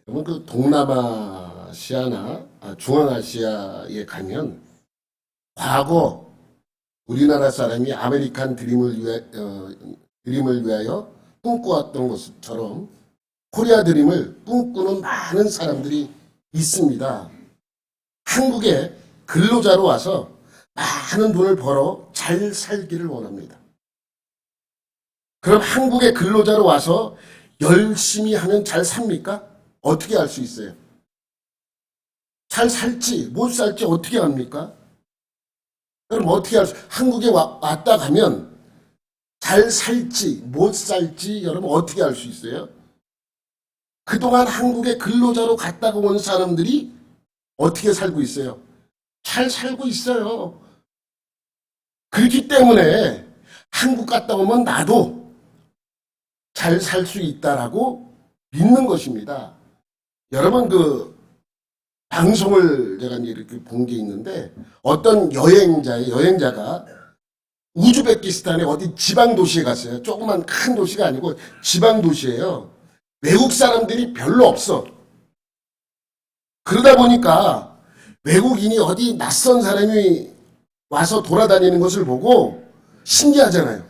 그러면 그 동남아시아나 중앙아시아에 가면 과거 우리나라 사람이 아메리칸 드림을 위하여 꿈꿔왔던 것처럼 코리아 드림을 꿈꾸는 많은 사람들이 있습니다. 한국에 근로자로 와서 많은 돈을 벌어 잘 살기를 원합니다. 그럼 한국에 근로자로 와서 열심히 하면 잘 삽니까? 어떻게 알 수 있어요? 잘 살지 못 살지 어떻게 압니까? 그럼 어떻게 한국에 왔다 가면 잘 살지 못 살지 여러분 어떻게 알 수 있어요? 그동안 한국에 근로자로 갔다가 온 사람들이 어떻게 살고 있어요? 잘 살고 있어요. 그렇기 때문에 한국 갔다 오면 나도 잘 살 수 있다라고 믿는 것입니다. 여러분 방송을 제가 이렇게 본 게 있는데 어떤 여행자가 우즈베키스탄의 어디 지방 도시에 갔어요. 조그만 큰 도시가 아니고 지방 도시예요. 외국 사람들이 별로 없어. 그러다 보니까 외국인이 어디 낯선 사람이 와서 돌아다니는 것을 보고 신기하잖아요.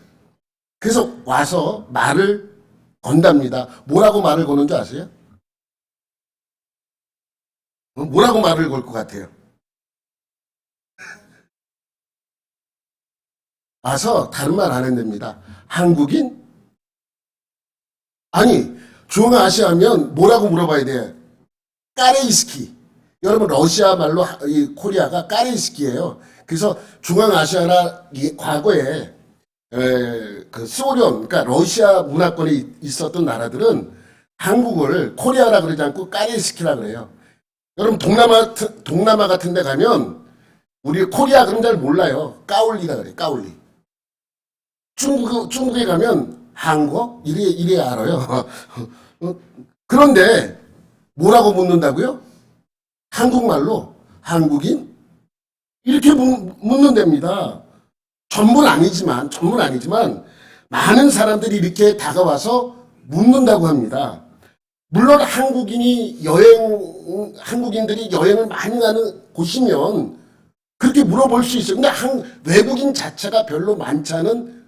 그래서 와서 말을 건답니다. 뭐라고 말을 거는 줄 아세요? 뭐라고 말을 걸 것 같아요? 와서 다른 말 안 했답니다. 한국인? 아니, 중앙아시아 하면 뭐라고 물어봐야 돼? 까레이스키. 여러분 러시아 말로 이 코리아가 까레이스키예요. 그래서 중앙아시아나 과거에 그 소련, 그러니까 러시아 문화권에 있었던 나라들은 한국을 코리아라 그러지 않고 까레이스키라 그래요. 여러분 동남아 같은 데 가면 우리 코리아 그런 잘 몰라요. 까올리라 그래. 까올리. 중국에 가면 한국어 이래 알아요. 그런데 뭐라고 묻는다고요? 한국말로 한국인 이렇게 묻는답니다. 전부는 아니지만 많은 사람들이 이렇게 다가와서 묻는다고 합니다. 물론 한국인들이 여행을 많이 가는 곳이면 그렇게 물어볼 수 있어요. 근데 외국인 자체가 별로 많지 않은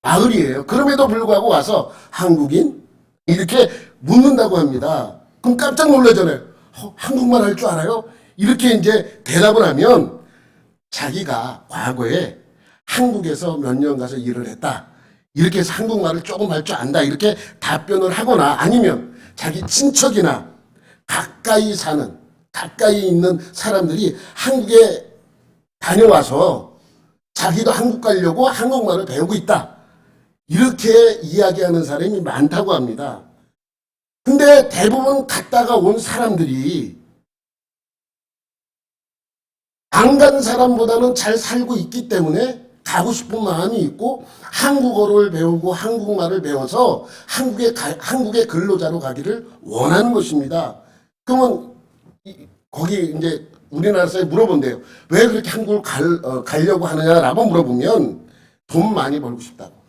마을이에요. 그럼에도 불구하고 와서 한국인? 이렇게 묻는다고 합니다. 그럼 깜짝 놀라잖아요. 한국말 할 줄 알아요? 이렇게 이제 대답을 하면 자기가 과거에 한국에서 몇 년 가서 일을 했다. 이렇게 해서 한국말을 조금 할 줄 안다. 이렇게 답변을 하거나 아니면 자기 친척이나 가까이 있는 사람들이 한국에 다녀와서 자기도 한국 가려고 한국말을 배우고 있다. 이렇게 이야기하는 사람이 많다고 합니다. 근데 대부분 갔다가 온 사람들이 안 간 사람보다는 잘 살고 있기 때문에 가고 싶은 마음이 있고 한국어를 배우고 한국말을 배워서 한국의 근로자로 가기를 원하는 것입니다. 그러면 거기 이제 우리나라 사람이 물어본대요. 왜 그렇게 한국을 가려고 하느냐라고 물어보면 돈 많이 벌고 싶다고.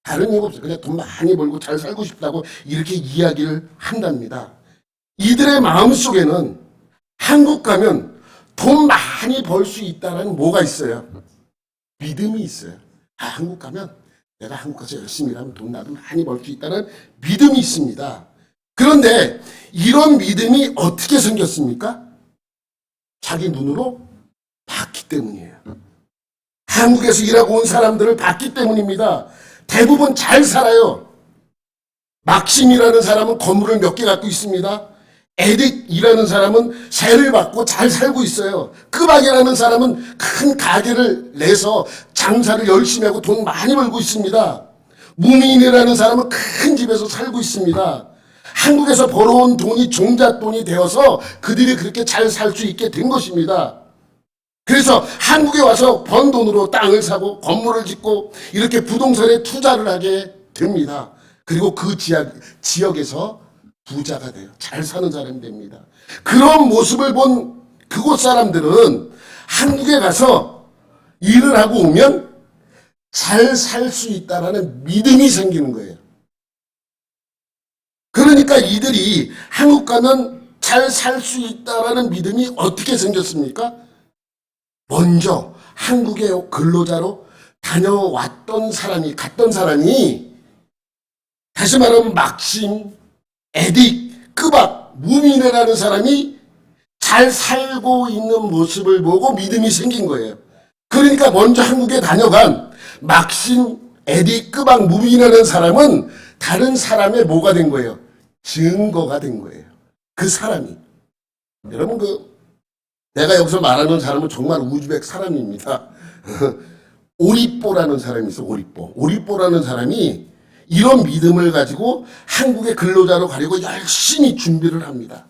다른 이유 없어요. 그냥 돈 많이 벌고 잘 살고 싶다고 이렇게 이야기를 한답니다. 이들의 마음속에는 한국 가면 돈 많이 벌 수 있다는 뭐가 있어요? 믿음이 있어요. 한국 가면 내가 한국 가서 열심히 일하면 돈 나도 많이 벌 수 있다는 믿음이 있습니다. 그런데 이런 믿음이 어떻게 생겼습니까? 자기 눈으로 봤기 때문이에요. 한국에서 일하고 온 사람들을 봤기 때문입니다. 대부분 잘 살아요. 막심이라는 사람은 건물을 몇 개 갖고 있습니다. 에딕이라는 사람은 세를 받고 잘 살고 있어요. 끄박이라는 사람은 큰 가게를 내서 장사를 열심히 하고 돈 많이 벌고 있습니다. 무민이라는 사람은 큰 집에서 살고 있습니다. 한국에서 벌어온 돈이 종잣돈이 되어서 그들이 그렇게 잘 살 수 있게 된 것입니다. 그래서 한국에 와서 번 돈으로 땅을 사고 건물을 짓고 이렇게 부동산에 투자를 하게 됩니다. 그리고 그 지역에서 부자가 돼요. 잘 사는 사람이 됩니다. 그런 모습을 본 그곳 사람들은 한국에 가서 일을 하고 오면 잘 살 수 있다는 믿음이 생기는 거예요. 그러니까 이들이 한국 가면 잘 살 수 있다라는 믿음이 어떻게 생겼습니까? 먼저 한국의 근로자로 다녀왔던 사람이, 갔던 사람이, 다시 말하면 막심, 에딕, 끄박, 무민이라는 사람이 잘 살고 있는 모습을 보고 믿음이 생긴 거예요. 그러니까 먼저 한국에 다녀간 막심, 에딕, 끄박, 무민이라는 사람은 다른 사람의 뭐가 된 거예요? 증거가 된 거예요. 그 사람이. 여러분, 내가 여기서 말하는 사람은 정말 우즈벡 사람입니다. 오리뽀라는 사람이 있어, 오리뽀. 오리뽀라는 사람이 이런 믿음을 가지고 한국의 근로자로 가려고 열심히 준비를 합니다.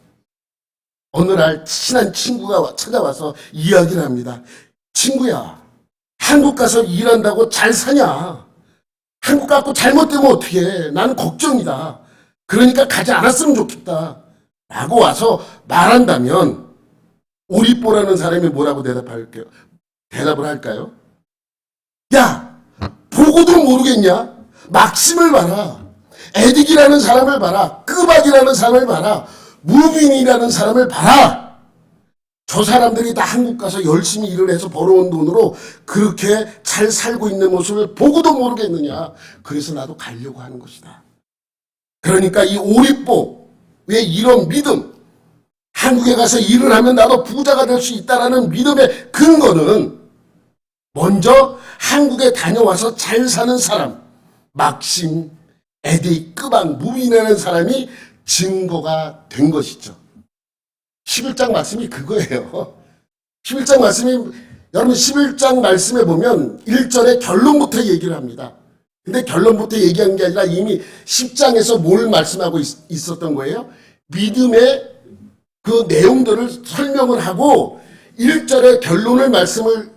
어느 날 친한 친구가 찾아와서 이야기를 합니다. 친구야, 한국 가서 일한다고 잘 사냐? 한국 가고 잘못되면 어떡해? 나는 걱정이다. 그러니까 가지 않았으면 좋겠다. 라고 와서 말한다면 오리뽀라는 사람이 뭐라고 대답을 할까요? 야, 보고도 모르겠냐? 막심을 봐라. 에딕이라는 사람을 봐라. 끄박이라는 사람을 봐라. 무빈이라는 사람을 봐라. 저 사람들이 다 한국 가서 열심히 일을 해서 벌어온 돈으로 그렇게 잘 살고 있는 모습을 보고도 모르겠느냐. 그래서 나도 가려고 하는 것이다. 그러니까 이 오리뽀의 이런 믿음, 한국에 가서 일을 하면 나도 부자가 될 수 있다는 믿음의 근거는 먼저 한국에 다녀와서 잘 사는 사람, 막심, 에딕, 끄박, 무빈이라는 사람이 증거가 된 것이죠. 11장 말씀이 그거예요. 11장 말씀이, 여러분 11장 말씀에 보면 1절에 결론부터 얘기를 합니다. 근데 결론부터 얘기한 게 아니라 이미 10장에서 뭘 말씀하고 있었던 거예요? 믿음의 그 내용들을 설명을 하고 1절에 결론을 말씀을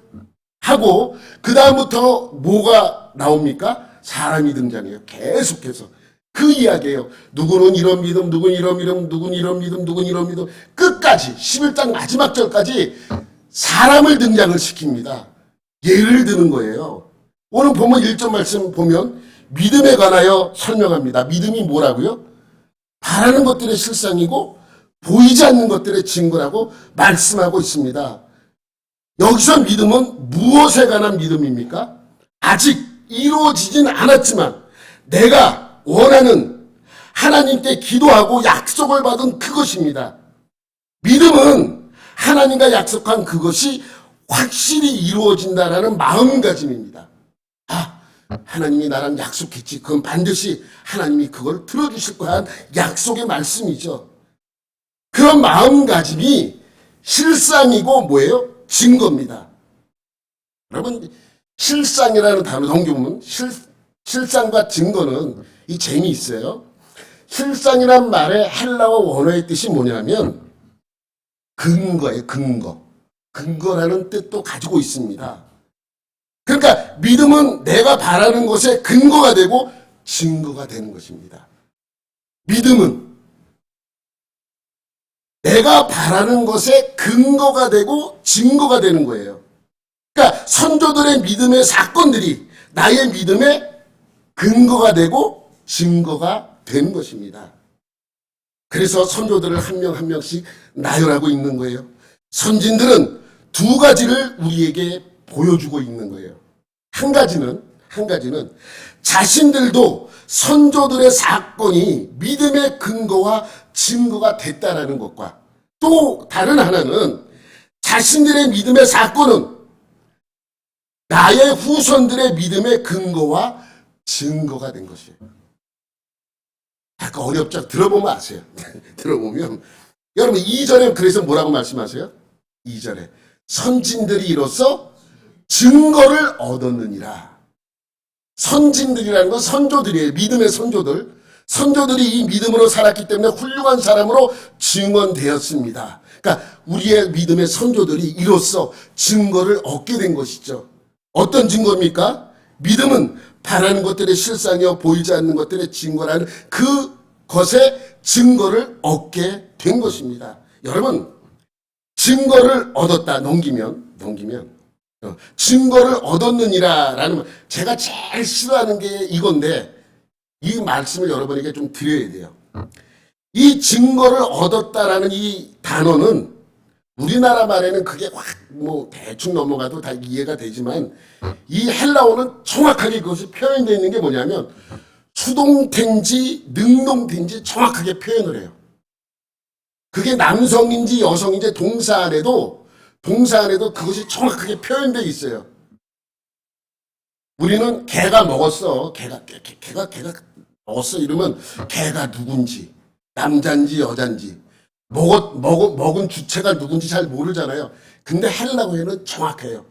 하고 그 다음부터 뭐가 나옵니까? 사람이 등장해요. 계속해서. 그 이야기예요. 누구는 이런 믿음, 누구는 이런 믿음, 누구는 이런 믿음, 누구는 이런 믿음. 끝까지 11장 마지막 절까지 사람을 등장을 시킵니다. 예를 드는 거예요. 오늘 보면 1절 말씀 보면 믿음에 관하여 설명합니다. 믿음이 뭐라고요? 바라는 것들의 실상이고 보이지 않는 것들의 증거라고 말씀하고 있습니다. 여기서 믿음은 무엇에 관한 믿음입니까? 아직 이루어지진 않았지만 내가 원하는 하나님께 기도하고 약속을 받은 그것입니다. 믿음은 하나님과 약속한 그것이 확실히 이루어진다라는 마음가짐입니다. 아, 하나님이 나랑 약속했지. 그건 반드시 하나님이 그걸 들어주실 거야. 약속의 말씀이죠. 그런 마음가짐이 실상이고 뭐예요? 증거입니다. 여러분, 실상이라는 단어 넘겨보면 실상과 증거는 이 재미있어요. 실상이란 말의 헬라어 원어의 뜻이 뭐냐면 근거예요. 근거. 근거라는 뜻도 가지고 있습니다. 그러니까 믿음은 내가 바라는 것에 근거가 되고 증거가 되는 것입니다. 믿음은 내가 바라는 것에 근거가 되고 증거가 되는 거예요. 그러니까 선조들의 믿음의 사건들이 나의 믿음의 근거가 되고 증거가 된 것입니다. 그래서 선조들을 한 명 한 명씩 나열하고 있는 거예요. 선진들은 두 가지를 우리에게 보여주고 있는 거예요. 한 가지는 자신들도 선조들의 사건이 믿음의 근거와 증거가 됐다라는 것과 또 다른 하나는 자신들의 믿음의 사건은 나의 후손들의 믿음의 근거와 증거가 된 것이에요. 약간 어렵죠? 들어보면 아세요. 들어보면 여러분 2절에 그래서 뭐라고 말씀하세요? 2절에 선진들이 이로써 증거를 얻었느니라. 선진들이라는 건 선조들이에요. 믿음의 선조들. 선조들이 이 믿음으로 살았기 때문에 훌륭한 사람으로 증언되었습니다. 그러니까 우리의 믿음의 선조들이 이로써 증거를 얻게 된 것이죠. 어떤 증거입니까? 믿음은 바라는 것들의 실상이요 보이지 않는 것들의 증거라는 그것의 증거를 얻게 된 것입니다. 여러분, 증거를 얻었다 넘기면 증거를 얻었느니라라는 제가 제일 싫어하는 게 이건데 이 말씀을 여러분에게 좀 드려야 돼요. 이 증거를 얻었다라는 이 단어는 우리나라 말에는 그게 확 뭐 대충 넘어가도 다 이해가 되지만 이 헬라어는 정확하게 그것이 표현되어 있는 게 뭐냐면 수동태인지 능동태인지 정확하게 표현을 해요. 그게 남성인지 여성인지 동사 안에도 그것이 정확하게 표현되어 있어요. 우리는 개가 먹었어. 개가 먹었어. 이러면 개가 누군지, 남잔지 여잔지, 먹은 주체가 누군지 잘 모르잖아요. 근데 헬라어에는 정확해요.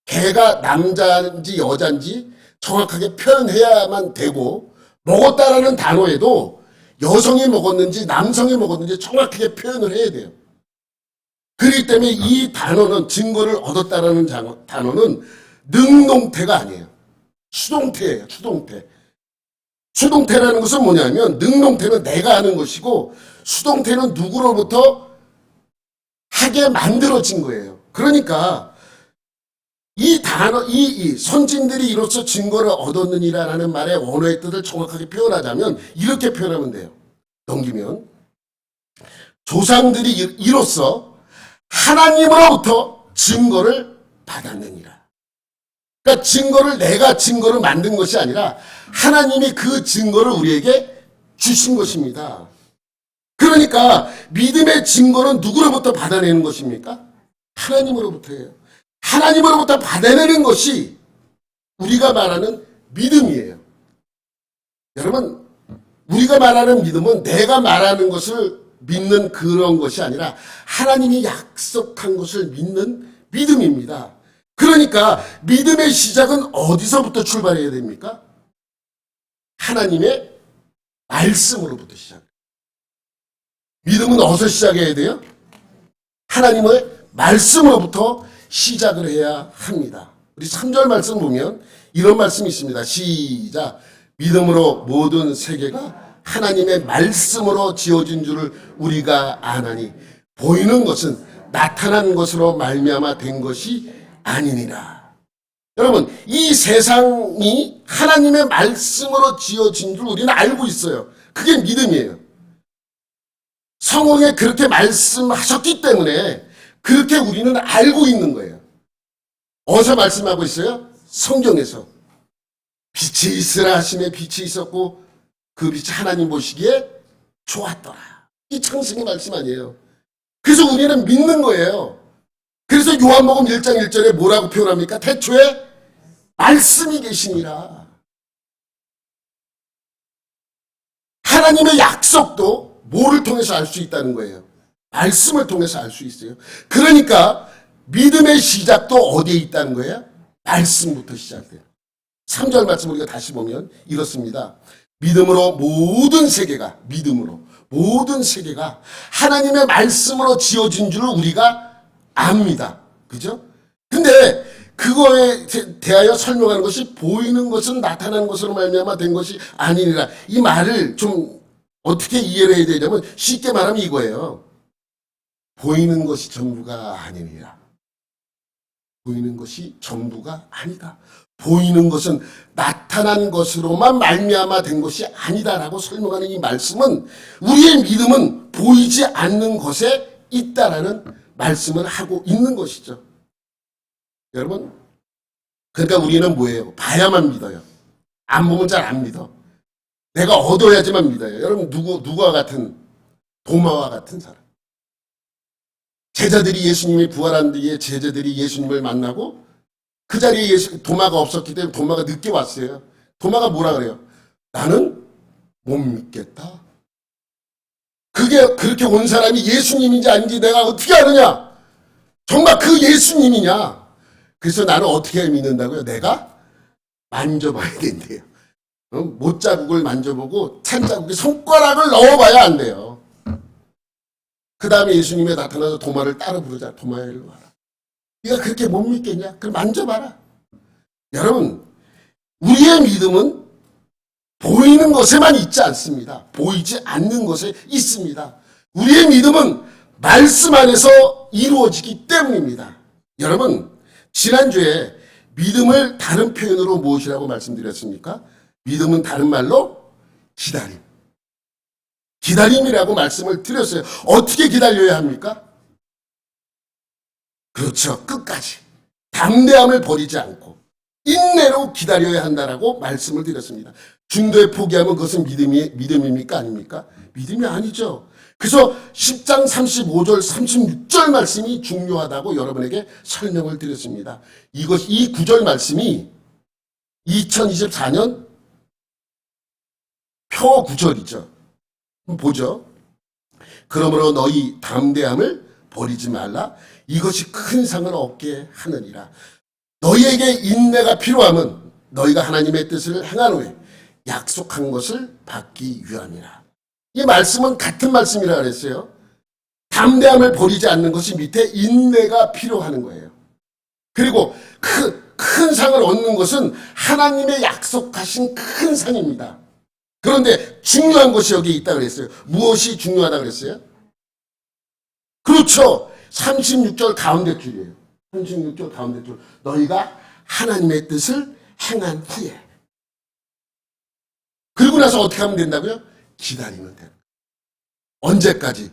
개가 남자인지 여잔지 정확하게 표현해야만 되고, 먹었다라는 단어에도 여성이 먹었는지 남성이 먹었는지 정확하게 표현을 해야 돼요. 그렇기 때문에 이 단어는, 증거를 얻었다라는 단어는 능동태가 아니에요. 수동태예요. 수동태. 수동태라는 것은 뭐냐면 능동태는 내가 하는 것이고 수동태는 누구로부터 하게 만들어진 거예요. 그러니까 이 단어, 이 선진들이 이로써 증거를 얻었느니라는 말의 원어의 뜻을 정확하게 표현하자면 이렇게 표현하면 돼요. 넘기면 조상들이 이로써 하나님으로부터 증거를 받았느니라. 그러니까 내가 증거를 만든 것이 아니라 하나님이 그 증거를 우리에게 주신 것입니다. 그러니까 믿음의 증거는 누구로부터 받아내는 것입니까? 하나님으로부터예요. 하나님으로부터 받아내는 것이 우리가 말하는 믿음이에요. 여러분, 우리가 말하는 믿음은 내가 말하는 것을 믿는 그런 것이 아니라 하나님이 약속한 것을 믿는 믿음입니다. 그러니까 믿음의 시작은 어디서부터 출발해야 됩니까? 하나님의 말씀으로부터 시작해요. 믿음은 어디서 시작해야 돼요? 하나님의 말씀으로부터 시작을 해야 합니다. 우리 3절 말씀 보면 이런 말씀이 있습니다. 시작. 믿음으로 모든 세계가 하나님의 말씀으로 지어진 줄을 우리가 아나니 보이는 것은 나타난 것으로 말미암아 된 것이 아니니라. 여러분, 이 세상이 하나님의 말씀으로 지어진 줄 우리는 알고 있어요. 그게 믿음이에요. 성경에 그렇게 말씀하셨기 때문에 그렇게 우리는 알고 있는 거예요. 어디서 말씀하고 있어요? 성경에서. 빛이 있으라 하심에 빛이 있었고 그 빛이 하나님 보시기에 좋았더라. 이 창세기 말씀 아니에요. 그래서 우리는 믿는 거예요. 그래서 요한복음 1장 1절에 뭐라고 표현합니까? 태초에 말씀이 계시니라. 하나님의 약속도 뭐를 통해서 알 수 있다는 거예요? 말씀을 통해서 알 수 있어요. 그러니까 믿음의 시작도 어디에 있다는 거예요? 말씀부터 시작돼요. 3절 말씀 우리가 다시 보면 이렇습니다. 믿음으로 모든 세계가 하나님의 말씀으로 지어진 줄을 우리가 압니다. 그죠? 근데 그거에 대하여 설명하는 것이 보이는 것은 나타나는 것으로 말미암아 된 것이 아니니라. 이 말을 좀 어떻게 이해를 해야 되냐면 쉽게 말하면 이거예요. 보이는 것이 전부가 아니니라. 보이는 것이 전부가 아니다. 보이는 것은 나타난 것으로만 말미암아 된 것이 아니다라고 설명하는 이 말씀은 우리의 믿음은 보이지 않는 것에 있다라는 말씀을 하고 있는 것이죠. 여러분, 그러니까 우리는 뭐예요? 봐야만 믿어요. 안 보면 잘 안 믿어. 내가 얻어야지만 믿어요. 여러분, 누구와 같은, 도마와 같은 사람. 제자들이 예수님이 부활한 뒤에 제자들이 예수님을 만나고 그 자리에 도마가 없었기 때문에 도마가 늦게 왔어요. 도마가 뭐라 그래요? 나는 못 믿겠다. 그렇게 온 사람이 예수님인지 아닌지 내가 어떻게 아느냐? 정말 그 예수님이냐? 그래서 나는 어떻게 믿는다고요? 내가 만져봐야 된대요. 못자국을 만져보고 찬자국에 손가락을 넣어봐야 안 돼요. 그 다음에 예수님이 나타나서 도마를 따라 부르자. 도마야 일로 와라. 네가 그렇게 못 믿겠냐? 그럼 만져봐라. 여러분, 우리의 믿음은 보이는 것에만 있지 않습니다. 보이지 않는 것에 있습니다. 우리의 믿음은 말씀 안에서 이루어지기 때문입니다. 여러분, 지난주에 믿음을 다른 표현으로 무엇이라고 말씀드렸습니까? 믿음은 다른 말로 기다림. 기다림이라고 말씀을 드렸어요. 어떻게 기다려야 합니까? 그렇죠. 끝까지. 담대함을 버리지 않고 인내로 기다려야 한다라고 말씀을 드렸습니다. 중도에 포기하면 그것은 믿음입니까? 아닙니까? 믿음이 아니죠. 그래서 10장 35절 36절 말씀이 중요하다고 여러분에게 설명을 드렸습니다. 이 9절 말씀이 2024년 표 구절이죠. 보죠. 그러므로 너희 담대함을 버리지 말라. 이것이 큰 상을 얻게 하느니라. 너희에게 인내가 필요하면 너희가 하나님의 뜻을 행한 후에 약속한 것을 받기 위함이라. 이 말씀은 같은 말씀이라 그랬어요. 담대함을 버리지 않는 것이 밑에 인내가 필요하는 거예요. 그리고 큰 상을 얻는 것은 하나님의 약속하신 큰 상입니다. 그런데 중요한 것이 여기에 있다 그랬어요. 무엇이 중요하다 그랬어요? 그렇죠. 36절 가운데 줄이에요. 36절 가운데 줄. 너희가 하나님의 뜻을 행한 후에. 그리고 나서 어떻게 하면 된다고요? 기다리면 돼요. 언제까지?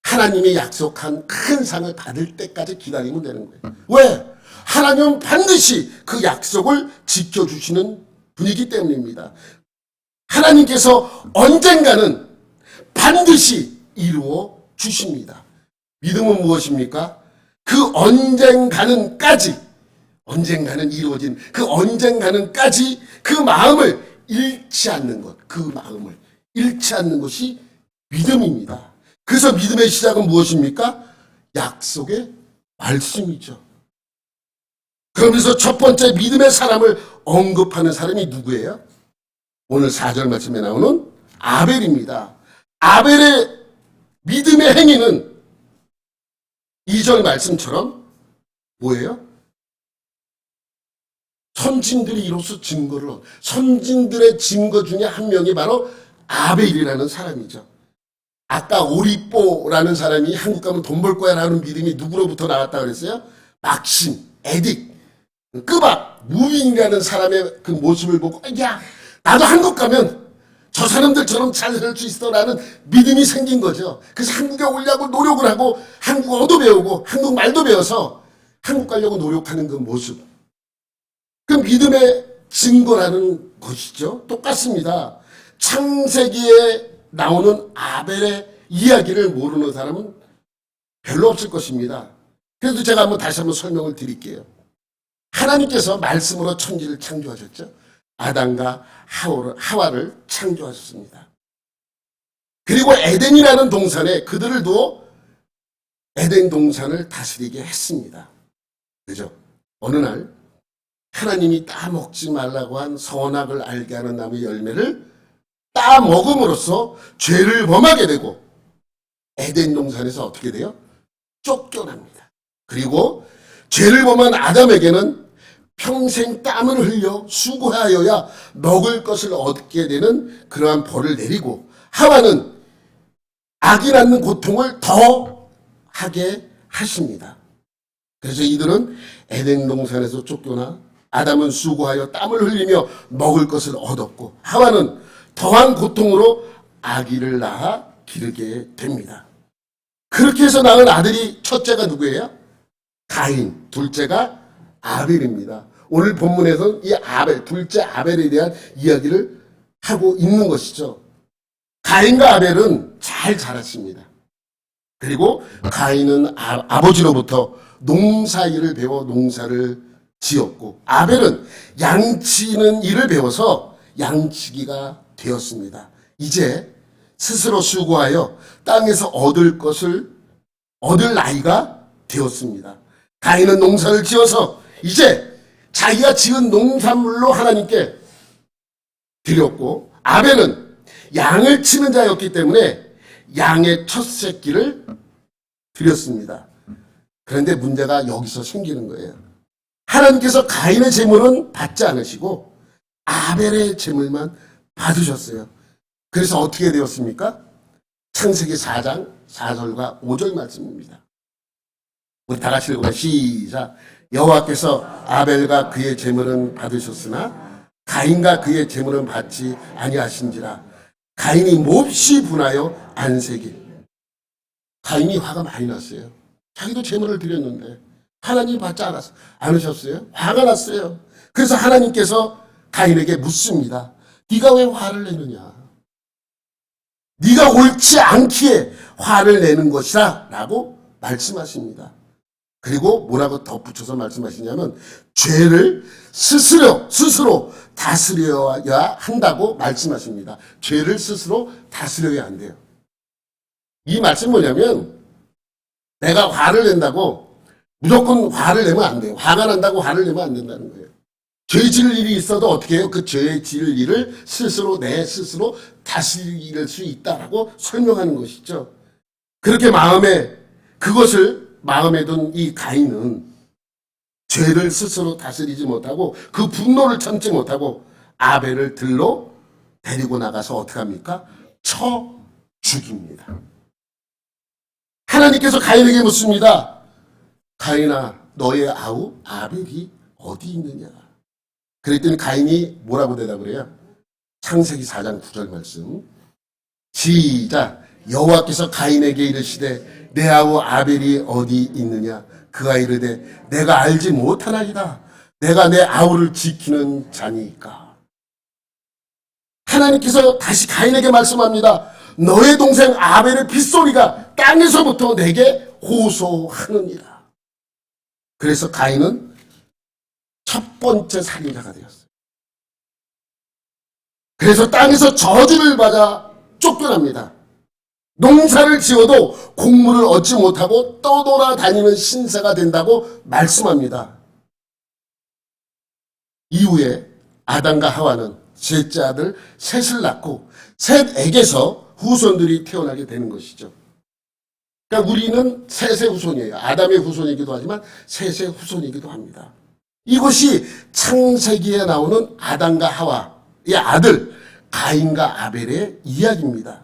하나님이 약속한 큰 상을 받을 때까지 기다리면 되는 거예요. 왜? 하나님은 반드시 그 약속을 지켜주시는 분이기 때문입니다. 하나님께서 언젠가는 반드시 이루어 주십니다. 믿음은 무엇입니까? 그 언젠가는까지, 언젠가는 이루어진 그 언젠가는까지 그 마음을 잃지 않는 것, 그 마음을 잃지 않는 것이 믿음입니다. 그래서 믿음의 시작은 무엇입니까? 약속의 말씀이죠. 그러면서 첫 번째 믿음의 사람을 언급하는 사람이 누구예요? 오늘 4절 말씀에 나오는 아벨입니다. 아벨의 믿음의 행위는 2절 말씀처럼 뭐예요? 선진들이 이로써 증거를 선진들의 증거 중에 한 명이 바로 아벨이라는 사람이죠. 아까 오리뽀라는 사람이 한국 가면 돈 벌 거야 라는 믿음이 누구로부터 나왔다 그랬어요? 막심, 에딕, 끄박, 무빙이라는 사람의 그 모습을 보고 야 나도 한국 가면 저 사람들처럼 잘 살 수 있어라는 믿음이 생긴 거죠. 그래서 한국에 오려고 노력을 하고 한국어도 배우고 한국말도 배워서 한국 가려고 노력하는 그 모습. 그 믿음의 증거라는 것이죠. 똑같습니다. 창세기에 나오는 아벨의 이야기를 모르는 사람은 별로 없을 것입니다. 그래도 제가 다시 한번 설명을 드릴게요. 하나님께서 말씀으로 천지를 창조하셨죠. 아담과 하와를 창조하셨습니다. 그리고 에덴이라는 동산에 그들을 두어 에덴 동산을 다스리게 했습니다. 그죠? 어느 날 하나님이 따먹지 말라고 한 선악을 알게 하는 나무의 열매를 따먹음으로써 죄를 범하게 되고 에덴 동산에서 어떻게 돼요? 쫓겨납니다. 그리고 죄를 범한 아담에게는 평생 땀을 흘려 수고하여야 먹을 것을 얻게 되는 그러한 벌을 내리고 하와는 아기 낳는 고통을 더 하게 하십니다. 그래서 이들은 에덴 동산에서 쫓겨나 아담은 수고하여 땀을 흘리며 먹을 것을 얻었고 하와는 더한 고통으로 아기를 낳아 기르게 됩니다. 그렇게 해서 낳은 아들이 첫째가 누구예요? 가인, 둘째가 아벨입니다. 오늘 본문에서는 이 아벨, 둘째 아벨에 대한 이야기를 하고 있는 것이죠. 가인과 아벨은 잘 자랐습니다. 그리고 가인은 아버지로부터 농사일을 배워 농사를 지었고 아벨은 양치는 일을 배워서 양치기가 되었습니다. 이제 스스로 수고하여 땅에서 얻을 것을 얻을 나이가 되었습니다. 가인은 농사를 지어서 이제 자기가 지은 농산물로 하나님께 드렸고 아벨은 양을 치는 자였기 때문에 양의 첫 새끼를 드렸습니다. 그런데 문제가 여기서 생기는 거예요. 하나님께서 가인의 제물은 받지 않으시고 아벨의 제물만 받으셨어요. 그래서 어떻게 되었습니까? 창세기 4장 4절과 5절 말씀입니다. 우리 다 같이 읽어봐요. 시작. 여호와께서 아벨과 그의 제물은 받으셨으나 가인과 그의 제물은 받지 아니하신지라. 가인이 몹시 분하여 안색이. 가인이 화가 많이 났어요. 자기도 제물을 드렸는데 하나님 받지 않으셨어요? 화가 났어요. 그래서 하나님께서 가인에게 묻습니다. 네가 왜 화를 내느냐? 네가 옳지 않기에 화를 내는 것이라 라고 말씀하십니다. 그리고 뭐라고 덧붙여서 말씀하시냐면 죄를 스스로 다스려야 한다고 말씀하십니다. 죄를 스스로 다스려야 한대요. 이 말씀 뭐냐면 내가 화를 낸다고 무조건 화를 내면 안 돼요. 화가 난다고 화를 내면 안 된다는 거예요. 죄 지을 일이 있어도 어떻게 해요? 그 죄 지을 일을 내 스스로 다스릴 수 있다라고 설명하는 것이죠. 그렇게 그것을 마음에 둔 이 가인은 죄를 스스로 다스리지 못하고 그 분노를 참지 못하고 아벨을 들로 데리고 나가서 어떻게 합니까? 쳐 죽입니다. 하나님께서 가인에게 묻습니다. 가인아, 너의 아우 아벨이 어디 있느냐? 그랬더니 가인이 뭐라고 대답을 해요? 창세기 4장 9절 말씀. 시작. 여호와께서 가인에게 이르시되 내 아우 아벨이 어디 있느냐? 그가 이르되 내가 알지 못하나이다. 내가 내 아우를 지키는 자니까. 하나님께서 다시 가인에게 말씀합니다. 너의 동생 아벨의 빗소리가 땅에서부터 내게 호소하느니라. 그래서 가인은 첫 번째 살인자가 되었어요. 그래서 땅에서 저주를 받아 쫓겨납니다. 농사를 지어도 곡물을 얻지 못하고 떠돌아다니는 신세가 된다고 말씀합니다. 이후에 아담과 하와는 셋째 아들 셋을 낳고 셋에게서 후손들이 태어나게 되는 것이죠. 그러니까 우리는 셋의 후손이에요. 아담의 후손이기도 하지만 셋의 후손이기도 합니다. 이것이 창세기에 나오는 아담과 하와의 아들 가인과 아벨의 이야기입니다.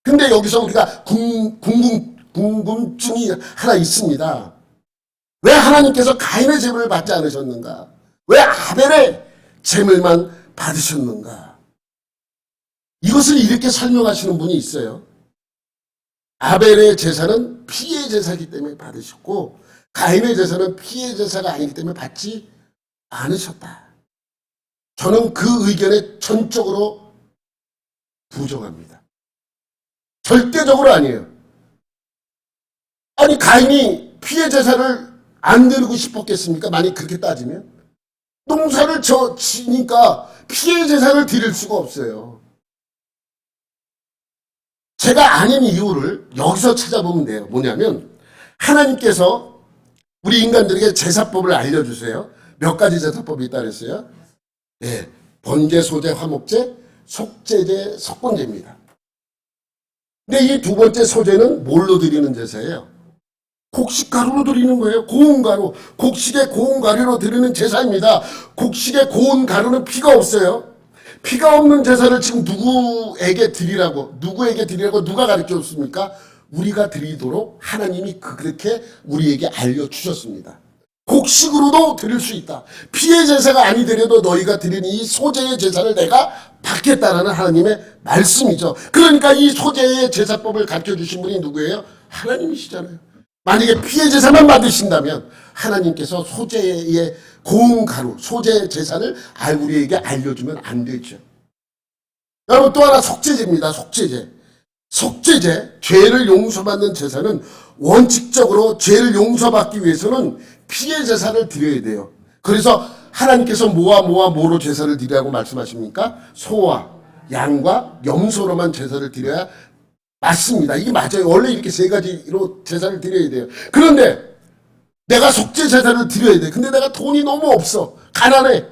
근데 여기서 우리가 궁금증이 하나 있습니다. 왜 하나님께서 가인의 제물을 받지 않으셨는가? 왜 아벨의 제물만 받으셨는가? 이것을 이렇게 설명하시는 분이 있어요. 아벨의 제사는 피의 제사이기 때문에 받으셨고 가인의 제사는 피의 제사가 아니기 때문에 받지 않으셨다. 저는 그 의견에 전적으로 부정합니다. 절대적으로 아니에요. 아니 가인이 피의 제사를 안 드리고 싶었겠습니까? 만약 그렇게 따지면 농사를 지니까 피의 제사를 드릴 수가 없어요. 제가 아는 이유를 여기서 찾아보면 돼요. 뭐냐면 하나님께서 우리 인간들에게 제사법을 알려주세요. 몇 가지 제사법이 있다 그랬어요? 네, 번제, 소제, 화목제, 속제제, 석번제입니다. 근데 이 두 번째 소제는 뭘로 드리는 제사예요? 곡식가루로 드리는 거예요. 고운 가루. 곡식의 고운 가루로 드리는 제사입니다. 곡식의 고운 가루는 피가 없어요. 피가 없는 제사를 지금 누구에게 드리라고 누가 가르쳐 줬습니까? 우리가 드리도록 하나님이 그렇게 우리에게 알려주셨습니다. 곡식으로도 드릴 수 있다. 피의 제사가 아니더라도 너희가 드리는 이 소제의 제사를 내가 받겠다라는 하나님의 말씀이죠. 그러니까 이 소제의 제사법을 가르쳐 주신 분이 누구예요? 하나님이시잖아요. 만약에 피의 제사만 받으신다면 하나님께서 소제의 고운 가루, 소제의 제사를 우리에게 알려주면 안 되죠. 여러분 또 하나 속죄제입니다. 속죄제, 죄를 용서받는 제사는 원칙적으로 죄를 용서받기 위해서는 피의 제사를 드려야 돼요. 그래서 하나님께서 뭐로 제사를 드리라고 말씀하십니까? 소와 양과 염소로만 제사를 드려야 맞습니다. 이게 맞아요. 원래 이렇게 세 가지로 제사를 드려야 돼요. 그런데 내가 속죄 제사를 드려야 돼. 근데 내가 돈이 너무 없어. 가난해.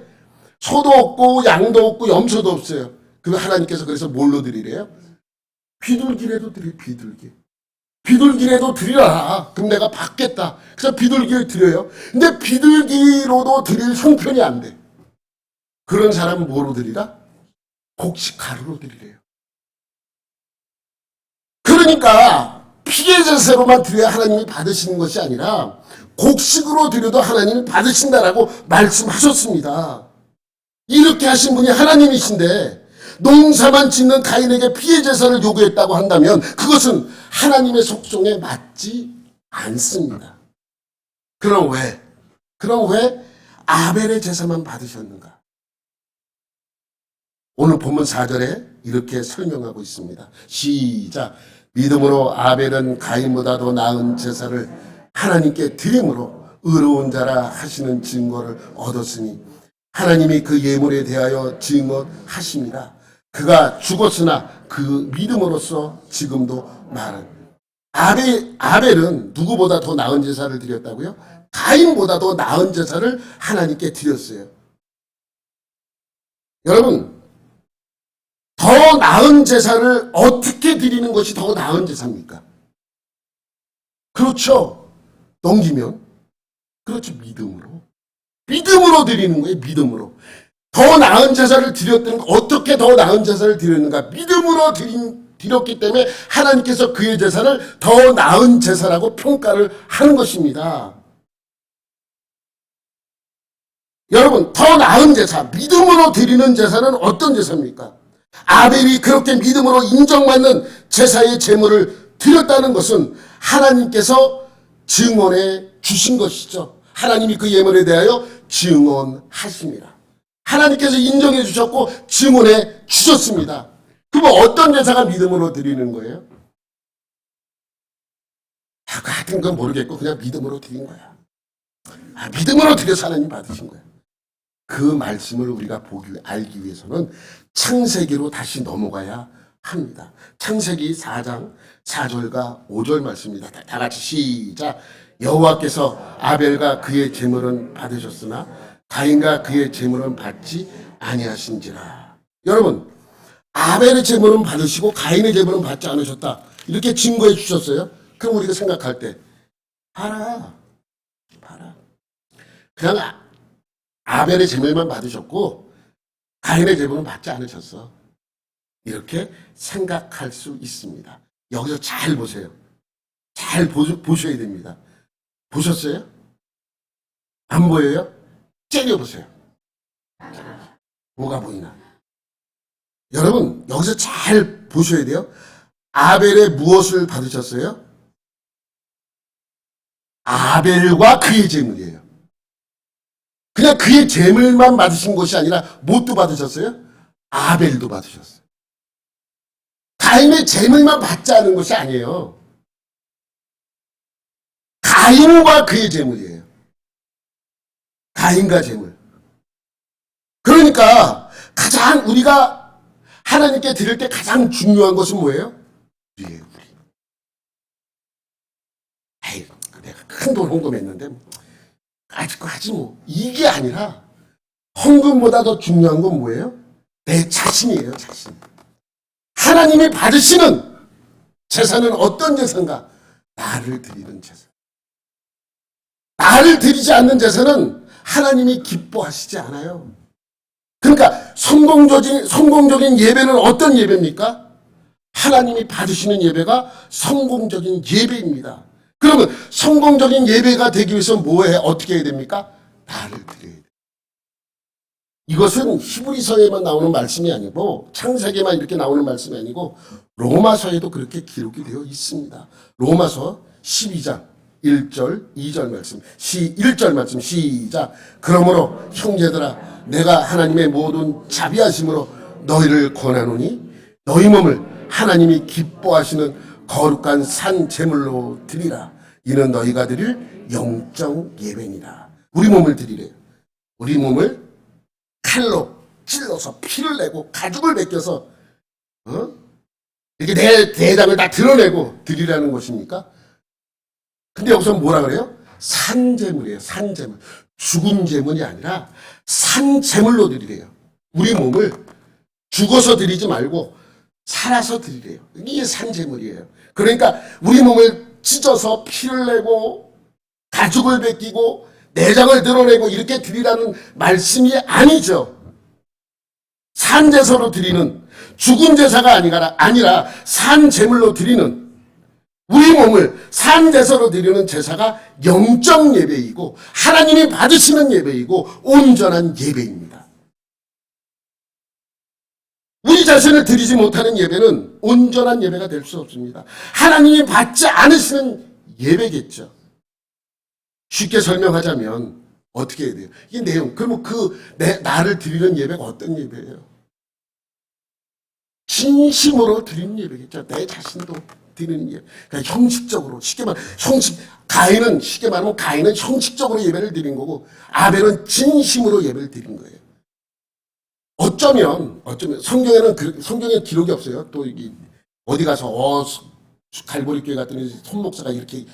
소도 없고 양도 없고 염소도 없어요. 그럼 하나님께서 그래서 뭘로 드리래요? 비둘기라도 드려. 비둘기라도 드리라. 그럼 내가 받겠다. 그래서 비둘기를 드려요. 근데 비둘기로도 드릴 형편이 안 돼. 그런 사람은 뭐로 드리라? 곡식 가루로 드리래요. 그러니까 피의 제사로만 드려야 하나님이 받으시는 것이 아니라 곡식으로 드려도 하나님이 받으신다라고 말씀하셨습니다. 이렇게 하신 분이 하나님이신데 농사만 짓는 가인에게 피해 제사를 요구했다고 한다면 그것은 하나님의 속성에 맞지 않습니다. 그럼 왜 아벨의 제사만 받으셨는가? 오늘 본문 4절에 이렇게 설명하고 있습니다. 시작. 믿음으로 아벨은 가인보다도 나은 제사를 하나님께 드림으로 의로운 자라 하시는 증거를 얻었으니 하나님이 그 예물에 대하여 증언하십니다. 그가 죽었으나 그 믿음으로써 지금도 말은 아벨은 누구보다 더 나은 제사를 드렸다고요? 가인보다 더 나은 제사를 하나님께 드렸어요. 여러분, 더 나은 제사를 어떻게 드리는 것이 더 나은 제사입니까? 그렇죠. 넘기면 그렇죠. 믿음으로 드리는 거예요. 믿음으로. 더 나은 제사를 드렸던 어떻게 더 나은 제사를 드렸는가? 믿음으로 드렸기 때문에 하나님께서 그의 제사를 더 나은 제사라고 평가를 하는 것입니다. 여러분, 더 나은 제사, 믿음으로 드리는 제사는 어떤 제사입니까? 아벨이 그렇게 믿음으로 인정받는 제사의 제물을 드렸다는 것은 하나님께서 증언해 주신 것이죠. 하나님이 그 예물에 대하여 증언하십니다. 하나님께서 인정해 주셨고 증언해 주셨습니다. 그럼 어떤 제사가 믿음으로 드리는 거예요? 하여튼 건 모르겠고 그냥 믿음으로 드린 거야. 믿음으로 드려서 하나님 받으신 거야. 그 말씀을 우리가 알기 위해서는 창세기로 다시 넘어가야 합니다. 창세기 4장 4절과 5절 말씀입니다. 다 같이 시작. 여호와께서 아벨과 그의 제물은 받으셨으나 가인과 그의 제물은 받지 아니하신지라. 여러분, 아벨의 제물은 받으시고 가인의 제물은 받지 않으셨다. 이렇게 증거해 주셨어요. 그럼 우리가 생각할 때 봐라. 그냥 아벨의 제물만 받으셨고 가인의 제물은 받지 않으셨어. 이렇게 생각할 수 있습니다. 여기서 잘 보세요. 잘 보셔야 됩니다. 보셨어요? 안 보여요? 째려보세요. 뭐가 보이나? 여러분, 여기서 잘 보셔야 돼요. 아벨의 무엇을 받으셨어요? 아벨과 그의 제물이에요. 그냥 그의 제물만 받으신 것이 아니라 뭣도 받으셨어요? 아벨도 받으셨어요. 가인의 제물만 받지 않은 것이 아니에요. 가인과 그의 제물이에요. 가인과 제물. 그러니까 가장 우리가 하나님께 드릴 때 가장 중요한 것은 뭐예요? 우리예요, 우리. 에이, 내가 큰 돈 헌금했는데 아직도 하지 뭐. 이게 아니라 헌금보다 더 중요한 건 뭐예요? 내 자신이에요, 자신. 하나님이 받으시는 제사는 어떤 제사인가? 나를 드리는 제사. 나를 드리지 않는 제사는 하나님이 기뻐하시지 않아요. 그러니까 성공적인 예배는 어떤 예배입니까? 하나님이 받으시는 예배가 성공적인 예배입니다. 그러면 성공적인 예배가 되기 위해서 어떻게 해야 됩니까? 나를 드려야 돼요. 이것은 히브리서에만 나오는 말씀이 아니고 창세기에만 이렇게 나오는 말씀이 아니고 로마서에도 그렇게 기록이 되어 있습니다. 로마서 12장 1절 2절 말씀 1절 말씀 시작. 그러므로 형제들아 내가 하나님의 모든 자비하심으로 너희를 권하노니 너희 몸을 하나님이 기뻐하시는 거룩한 산 제물로 드리라. 이는 너희가 드릴 영적 예배니라. 우리 몸을 드리래요. 우리 몸을 칼로 찔러서 피를 내고 가죽을 벗겨서 이렇게 내 대장을 다 드러내고 드리라는 것입니까? 근데 여기서 뭐라 그래요? 산제물이에요. 산제물. 죽은 제물이 아니라 산제물로 드리래요. 우리 몸을 죽어서 드리지 말고 살아서 드리래요. 이게 산제물이에요. 그러니까 우리 몸을 찢어서 피를 내고 가죽을 벗기고 내장을 드러내고 이렇게 드리라는 말씀이 아니죠. 산제사로 드리는 죽은 제사가 아니라 산제물로 드리는 우리 몸을 산제사로 드리는 제사가 영적 예배이고 하나님이 받으시는 예배이고 온전한 예배입니다. 우리 자신을 드리지 못하는 예배는 온전한 예배가 될 수 없습니다. 하나님이 받지 않으시는 예배겠죠. 쉽게 설명하자면 어떻게 해야 돼요? 이게 내용. 그러면 나를 드리는 예배가 어떤 예배예요? 진심으로 드리는 예배겠죠. 내 자신도 드리는 예배. 그러니까 형식적으로, 쉽게 말하면 쉽게 말하면 가인은 형식적으로 예배를 드린 거고, 아벨은 진심으로 예배를 드린 거예요. 어쩌면 성경에 기록이 없어요. 또 어디 가서 갈보리 교회 갔더니 손목사가 이렇게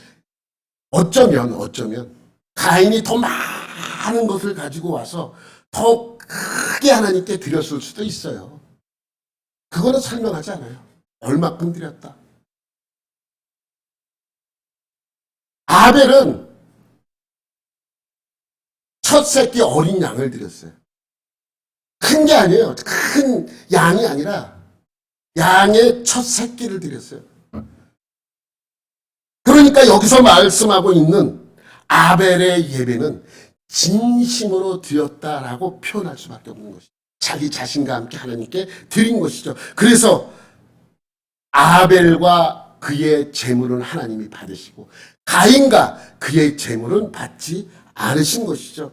어쩌면 가인이 더 많은 것을 가지고 와서 더 크게 하나님께 드렸을 수도 있어요. 그거는 설명하지 않아요. 얼마큼 드렸다. 아벨은 첫 새끼 어린 양을 드렸어요. 큰 게 아니에요. 큰 양이 아니라 양의 첫 새끼를 드렸어요. 그러니까 여기서 말씀하고 있는 아벨의 예배는 진심으로 드렸다라고 표현할 수밖에 없는 것이죠. 자기 자신과 함께 하나님께 드린 것이죠. 그래서 아벨과 그의 재물은 하나님이 받으시고 가인과 그의 재물은 받지 않으신 것이죠.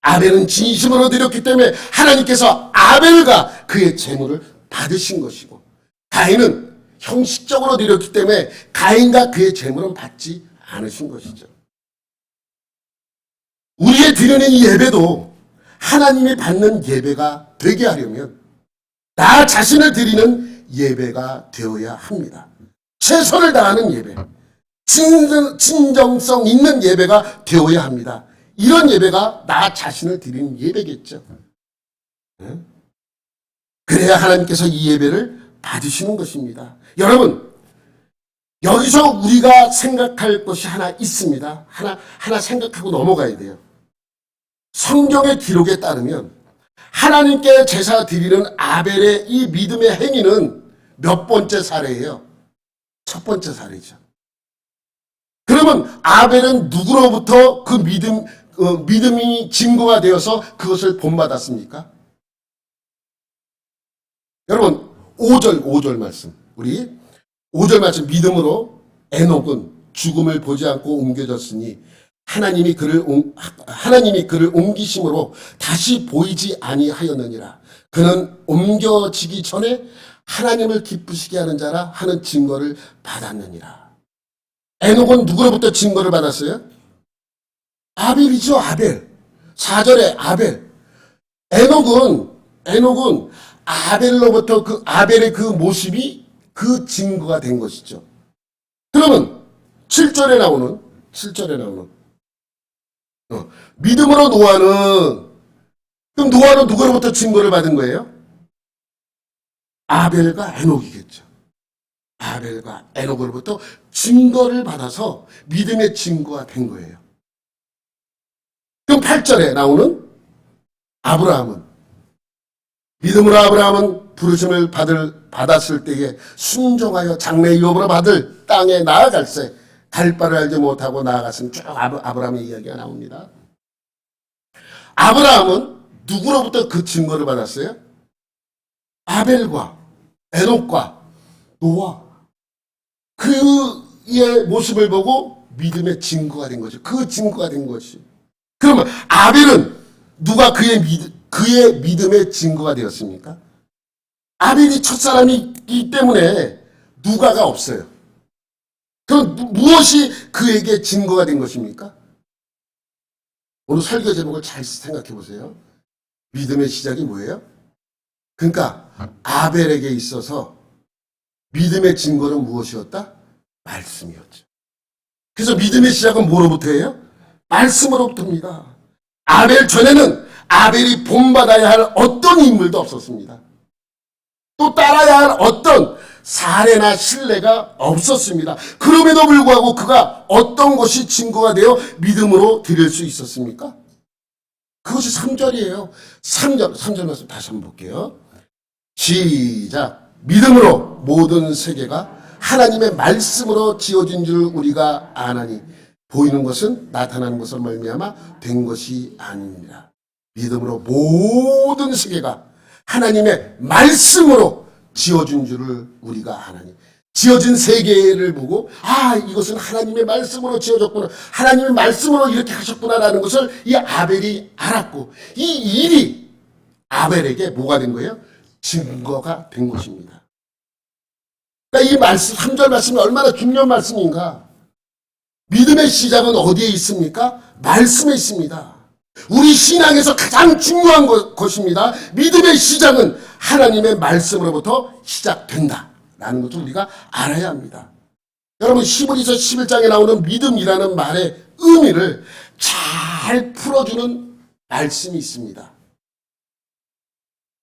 아벨은 진심으로 드렸기 때문에 하나님께서 아벨과 그의 재물을 받으신 것이고, 가인은 형식적으로 드렸기 때문에 가인과 그의 재물은 받지 않으신 것이죠. 우리의 드리는 이 예배도 하나님이 받는 예배가 되게 하려면 나 자신을 드리는 예배가 되어야 합니다. 최선을 다하는 예배, 진정성 있는 예배가 되어야 합니다. 이런 예배가 나 자신을 드리는 예배겠죠. 그래야 하나님께서 이 예배를 받으시는 것입니다. 여러분, 여기서 우리가 생각할 것이 하나 있습니다. 하나 생각하고 넘어가야 돼요. 성경의 기록에 따르면 하나님께 제사 드리는 아벨의 이 믿음의 행위는 몇 번째 사례예요? 첫 번째 사례죠. 그러면 아벨은 누구로부터 그 믿음이 증거가 되어서 그것을 본받았습니까? 여러분, 5절 말씀. 우리 5절 말씀. 믿음으로 에녹은 죽음을 보지 않고 옮겨졌으니 하나님이 그를 옮기심으로 다시 보이지 아니하였느니라. 그는 옮겨지기 전에 하나님을 기쁘시게 하는 자라 하는 증거를 받았느니라. 에녹은 누구로부터 증거를 받았어요? 아벨이죠, 아벨. 4절에 아벨. 에녹은 아벨로부터 아벨의 그 모습이 그 증거가 된 것이죠. 그러면 7절에 나오는 믿음으로 그럼 노아는 누구로부터 증거를 받은 거예요? 아벨과 에녹이겠죠. 아벨과 에녹으로부터 증거를 받아서 믿음의 증거가 된 거예요. 그럼 8절에 나오는 아브라함은 믿음으로 아브라함은 부르심을 받았을 때에 순종하여 장래 유업으로 받을 땅에 나아갈새 갈 바를 알지 못하고 나아갔으니 쭉 아브라함의 이야기가 나옵니다. 아브라함은 누구로부터 그 증거를 받았어요? 아벨과 에녹과 노아. 그의 모습을 보고 믿음의 증거가 된 거죠. 그 증거가 된 것이. 그러면 아벨은 누가 그의 믿음의 증거가 되었습니까? 아벨이 첫사람이기 때문에 누가가 없어요. 그럼 무엇이 그에게 증거가 된 것입니까? 오늘 설교 제목을 잘 생각해 보세요. 믿음의 시작이 뭐예요? 그러니까 아벨에게 있어서 믿음의 증거는 무엇이었다? 말씀이었죠. 그래서 믿음의 시작은 뭐로부터예요? 말씀으로부터입니다. 아벨 전에는 아벨이 본받아야 할 어떤 인물도 없었습니다. 또 따라야 할 어떤 사례나 신뢰가 없었습니다. 그럼에도 불구하고 그가 어떤 것이 증거가 되어 믿음으로 드릴 수 있었습니까? 그것이 3절이에요. 3절 말씀 다시 한번 볼게요. 시작. 믿음으로 모든 세계가 하나님의 말씀으로 지어진 줄 우리가 아나니 보이는 것은 나타나는 것을 말미암아 된 것이 아닙니다. 믿음으로 모든 세계가 하나님의 말씀으로 지어준 줄을 우리가 아나니. 지어진 세계를 보고 이것은 하나님의 말씀으로 지어졌구나. 하나님의 말씀으로 이렇게 하셨구나라는 것을 이 아벨이 알았고 이 일이 아벨에게 뭐가 된 거예요? 증거가 된 것입니다. 그러니까 이 말씀 3절 말씀이 얼마나 중요한 말씀인가. 믿음의 시작은 어디에 있습니까? 말씀에 있습니다. 우리 신앙에서 가장 중요한 것입니다. 믿음의 시작은 하나님의 말씀으로부터 시작된다 라는 것을 우리가 알아야 합니다. 여러분 히브리서 11장에 나오는 믿음이라는 말의 의미를 잘 풀어주는 말씀이 있습니다.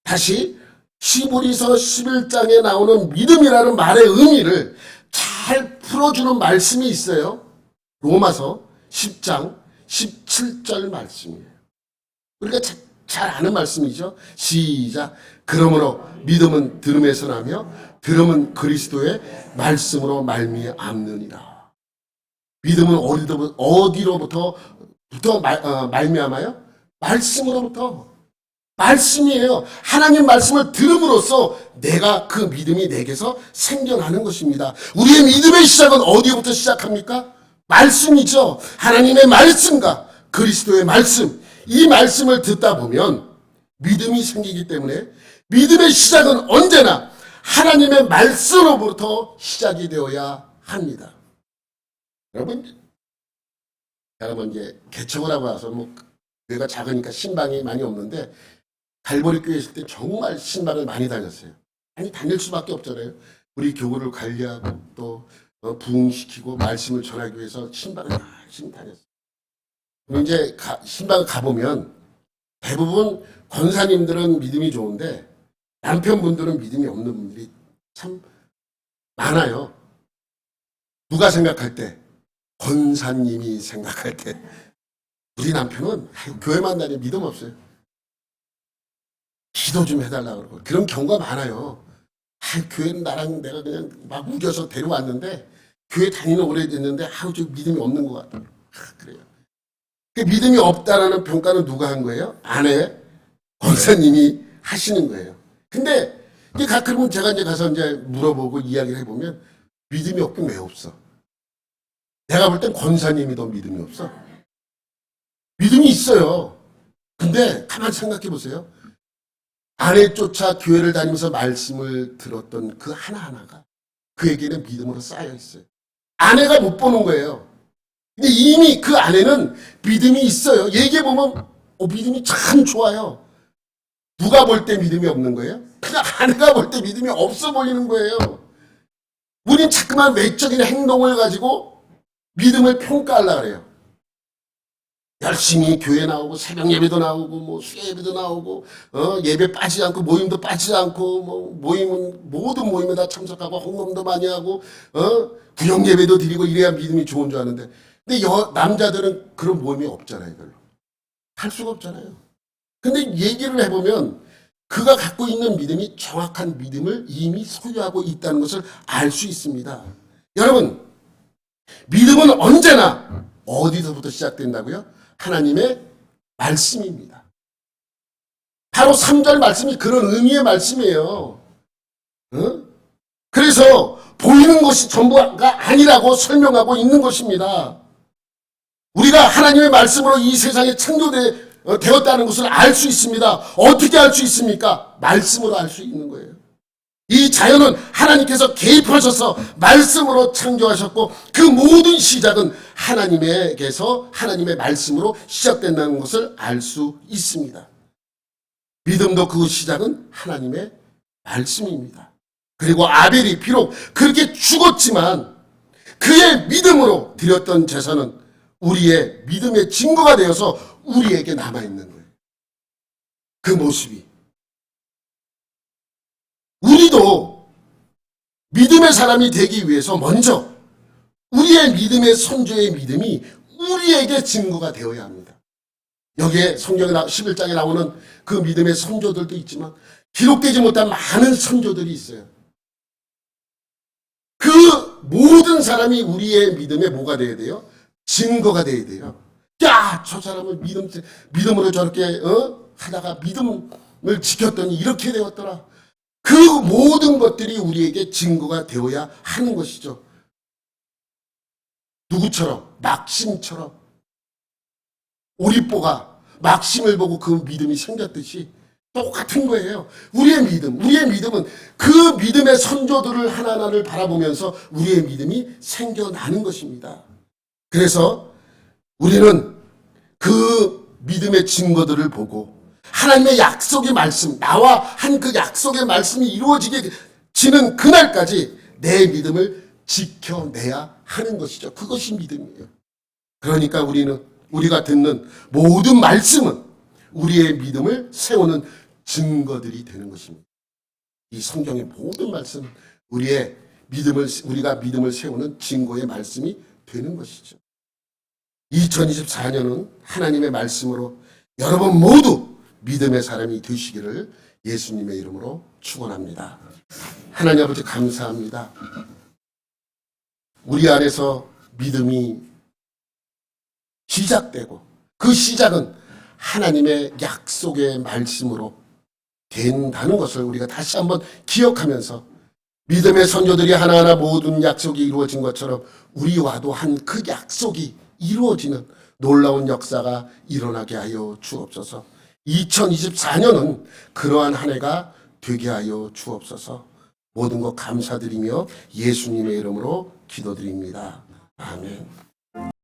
다시 히브리서 11장에 나오는 믿음이라는 말의 의미를 잘 풀어주는 말씀이 있어요. 로마서 10장 17절 말씀이에요. 우리가 잘 아는 말씀이죠. 시작. 그러므로 믿음은 들음에서 나며 들음은 그리스도의 말씀으로 말미암느니라. 믿음은 어디로부터 말미암아요? 말씀으로부터. 말씀이에요. 하나님 말씀을 들음으로써 내가 그 믿음이 내게서 생겨나는 것입니다. 우리의 믿음의 시작은 어디부터 시작합니까? 말씀이죠. 하나님의 말씀과 그리스도의 말씀. 이 말씀을 듣다 보면 믿음이 생기기 때문에 믿음의 시작은 언제나 하나님의 말씀으로부터 시작이 되어야 합니다. 여러분, 제가 이제 개척을 하고 와서 교회가 작으니까 신방이 많이 없는데 갈보리 교회 있을 때 정말 신방을 많이 다녔어요. 많이 다닐 수밖에 없잖아요. 우리 교구를 관리하고 또 부흥시키고 말씀을 전하기 위해서 신방을 열심히 다녔어요. 이제 신방 가보면 대부분 권사님들은 믿음이 좋은데 남편분들은 믿음이 없는 분들이 참 많아요. 누가 생각할 때? 권사님이 생각할 때. 우리 남편은 교회만 다니면 믿음 없어요. 기도 좀 해달라고 그러고 그런 경우가 많아요. 교회는 나랑 내가 그냥 막 우겨서 데려왔는데 교회 다니는 오래됐는데 좀 믿음이 없는 것 같아요. 그래요. 그 믿음이 없다라는 평가는 누가 한 거예요? 아내 권사님이 하시는 거예요. 근데 가끔은 제가 이제 가서 이제 물어보고 이야기를 해보면 믿음이 없긴 왜 없어? 내가 볼 땐 권사님이 더 믿음이 없어. 믿음이 있어요. 근데 가만 생각해 보세요. 아내 쫓아 교회를 다니면서 말씀을 들었던 그 하나하나가 그에게는 믿음으로 쌓여 있어요. 아내가 못 보는 거예요. 근데 이미 그 아내는 믿음이 있어요. 얘기해 보면 믿음이 참 좋아요. 누가 볼 때 믿음이 없는 거예요? 그냥 아내가 볼 때 믿음이 없어 보이는 거예요. 우린 자꾸만 외적인 행동을 가지고 믿음을 평가하려고 그래요. 열심히 교회 나오고 새벽 예배도 나오고 수요 예배도 나오고 예배 빠지지 않고 모임도 빠지지 않고 모든 모임에 다 참석하고 헌금도 많이 하고 구역 예배도 드리고 이래야 믿음이 좋은 줄 아는데 근데 남자들은 그런 모임이 없잖아요. 별로 할 수가 없잖아요. 근데 얘기를 해보면 그가 갖고 있는 믿음이 정확한 믿음을 이미 소유하고 있다는 것을 알 수 있습니다. 여러분, 믿음은 언제나 어디서부터 시작된다고요? 하나님의 말씀입니다. 바로 3절 말씀이 그런 의미의 말씀이에요. 그래서 보이는 것이 전부가 아니라고 설명하고 있는 것입니다. 우리가 하나님의 말씀으로 이 세상에 창조되었다는 것을 알 수 있습니다. 어떻게 알 수 있습니까? 말씀으로 알 수 있는 거예요. 이 자연은 하나님께서 개입하셔서 말씀으로 창조하셨고 그 모든 시작은 하나님에게서 하나님의 말씀으로 시작된다는 것을 알 수 있습니다. 믿음도 그 시작은 하나님의 말씀입니다. 그리고 아벨이 비록 그렇게 죽었지만 그의 믿음으로 드렸던 제사는 우리의 믿음의 증거가 되어서 우리에게 남아있는 거예요. 그 모습이. 우리도 믿음의 사람이 되기 위해서 먼저 우리의 믿음의 선조의 믿음이 우리에게 증거가 되어야 합니다. 여기에 성경에 11장에 나오는 그 믿음의 선조들도 있지만 기록되지 못한 많은 선조들이 있어요. 그 모든 사람이 우리의 믿음에 뭐가 되어야 돼요? 증거가 되어야 돼요. 야, 저 사람은 믿음으로 저렇게 하다가 믿음을 지켰더니 이렇게 되었더라. 그 모든 것들이 우리에게 증거가 되어야 하는 것이죠. 누구처럼? 막심처럼. 오리뽀가 막심을 보고 그 믿음이 생겼듯이 똑같은 거예요. 우리의 믿음은 그 믿음의 선조들을 하나하나를 바라보면서 우리의 믿음이 생겨나는 것입니다. 그래서 우리는 그 믿음의 증거들을 보고 하나님의 약속의 말씀, 나와 한 그 약속의 말씀이 이루어지게 지는 그날까지 내 믿음을 지켜내야 하는 것이죠. 그것이 믿음이에요. 그러니까 우리가 듣는 모든 말씀은 우리의 믿음을 세우는 증거들이 되는 것입니다. 이 성경의 모든 말씀, 우리가 믿음을 세우는 증거의 말씀이 되는 것이죠. 2024년은 하나님의 말씀으로 여러분 모두 믿음의 사람이 되시기를 예수님의 이름으로 축원합니다. 하나님 아버지 감사합니다. 우리 안에서 믿음이 시작되고 그 시작은 하나님의 약속의 말씀으로 된다는 것을 우리가 다시 한번 기억하면서 믿음의 선조들이 하나하나 모든 약속이 이루어진 것처럼 우리와도 한 그 약속이 이루어지는 놀라운 역사가 일어나게 하여 주옵소서. 2024년은 그러한 한 해가 되게 하여 주옵소서. 모든 것 감사드리며 예수님의 이름으로 기도드립니다. 아멘.